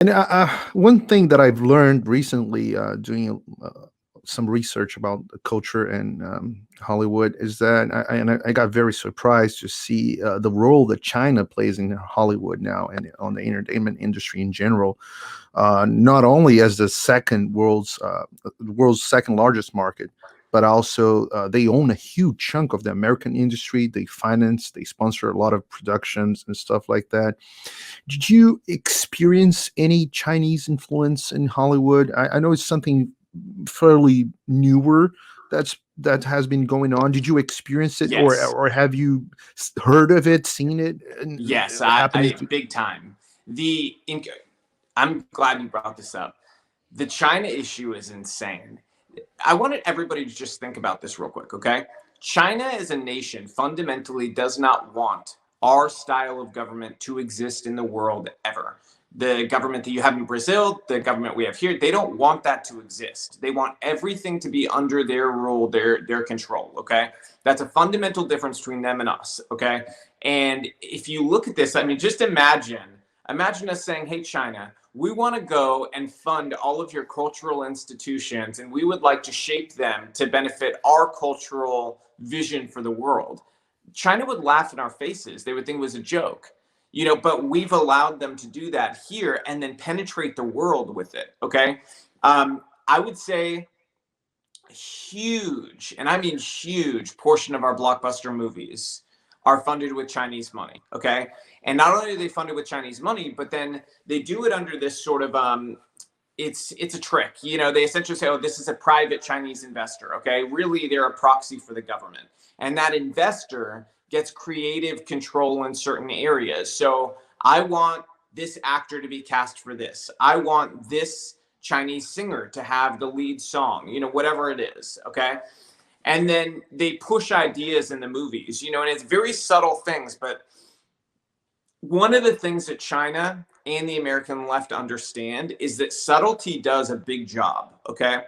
And one thing that I've learned recently, doing some research about the culture and Hollywood, is that I got very surprised to see the role that China plays in Hollywood now and on the entertainment industry in general. Not only as the world's second largest market, but also they own a huge chunk of the American industry. They finance, they sponsor a lot of productions and stuff like that. Did you experience any Chinese influence in Hollywood? I know it's something fairly newer that has been going on. Did you experience it, Yes. or have you heard of it, seen it, Yes, happening I to? big time. The I'm glad you brought this up. The China issue is insane. I wanted everybody to just think about this real quick, okay? China as a nation fundamentally does not want our style of government to exist in the world ever. The government that you have in Brazil, the government we have here, they don't want that to exist. They want everything to be under their rule, their control, okay? That's a fundamental difference between them and us, okay? And if you look at this, I mean, just imagine us saying, hey, China, we want to go and fund all of your cultural institutions, and we would like to shape them to benefit our cultural vision for the world. China would laugh in our faces. They would think it was a joke, but we've allowed them to do that here and then penetrate the world with it. Okay. I would say huge, and I mean huge portion of our blockbuster movies are funded with Chinese money. Okay. And not only are they funded with Chinese money, but then they do it under this sort of, it's a trick. They essentially say, oh, this is a private Chinese investor. Okay. Really, they're a proxy for the government. And that investor gets creative control in certain areas. So I want this actor to be cast for this. I want this Chinese singer to have the lead song, whatever it is. Okay. And then they push ideas in the movies, and it's very subtle things. But one of the things that China and the American left understand is that subtlety does a big job. Okay.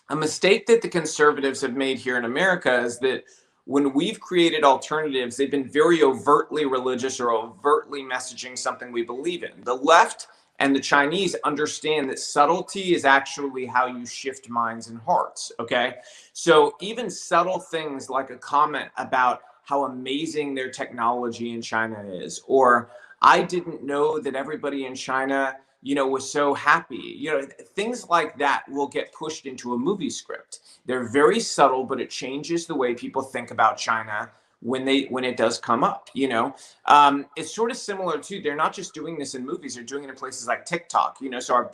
A mistake that the conservatives have made here in America is that when we've created alternatives, they've been very overtly religious or overtly messaging something we believe in. The left and the Chinese understand that subtlety is actually how you shift minds and hearts, okay? So even subtle things like a comment about how amazing their technology in China is, or I didn't know that everybody in China, was so happy. Things like that will get pushed into a movie script. They're very subtle, but it changes the way people think about China when it does come up. It's sort of similar to, they're not just doing this in movies, they're doing it in places like TikTok. So our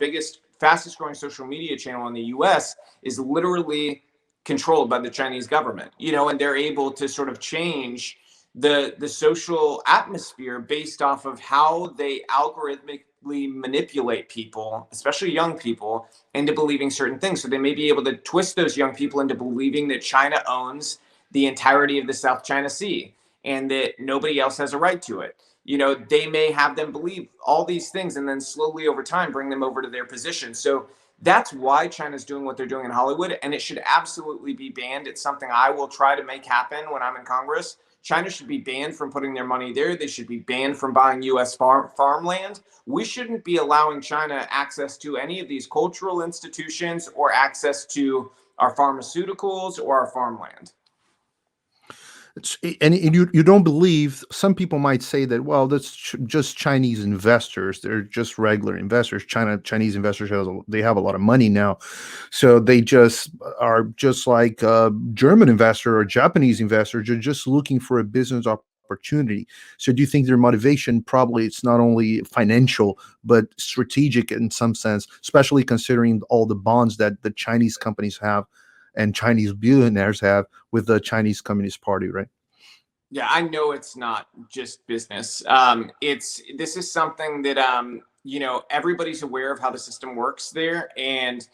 fastest growing social media channel in the US is literally controlled by the Chinese government, and they're able to sort of change the social atmosphere based off of how they algorithmically manipulate people, especially young people, into believing certain things. So they may be able to twist those young people into believing that China owns the entirety of the South China Sea and that nobody else has a right to it. They may have them believe all these things and then slowly over time bring them over to their position. So that's why China's doing what they're doing in Hollywood, and it should absolutely be banned. It's something I will try to make happen when I'm in Congress. China should be banned from putting their money there. They should be banned from buying U.S. farmland. We shouldn't be allowing China access to any of these cultural institutions or access to our pharmaceuticals or our farmland. And you don't believe, some people might say that, well, that's just Chinese investors, they're just regular investors. Chinese investors they have a lot of money now, so they just are just like a German investor or Japanese investors. They're just looking for a business opportunity. So do you think their motivation, probably it's not only financial but strategic in some sense, especially considering all the bonds that the Chinese companies have and Chinese billionaires have with the Chinese Communist Party, right? Yeah, I know it's not just business. This is something that everybody's aware of how the system works there, and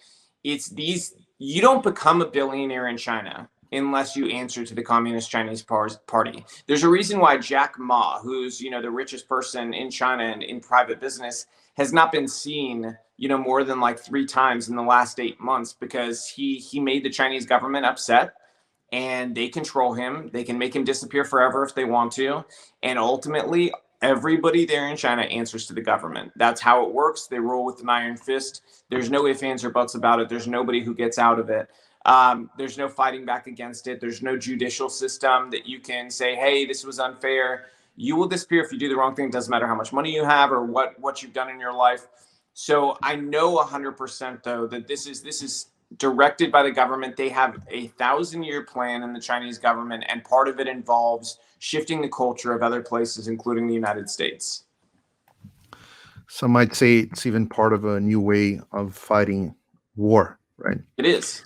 you don't become a billionaire in China unless you answer to the Communist Chinese Party. There's a reason why Jack Ma, who's the richest person in China and in private business, has not been seen more than like 3 times in the last 8 months, because he made the Chinese government upset, and they control him. They can make him disappear forever if they want to, and ultimately Everybody there in China answers to the government. That's how it works. They roll with an iron fist. There's no ifs, ands, or buts about it. There's nobody who gets out of it. There's no fighting back against it. There's no judicial system that you can say, hey, this was unfair. You will disappear if you do the wrong thing. It doesn't matter how much money you have or what you've done in your life. So I know 100% though that this is directed by the government. They have a 1,000-year plan in the Chinese government, and part of it involves shifting the culture of other places, including the United States. Some might say it's even part of a new way of fighting war, right? It is.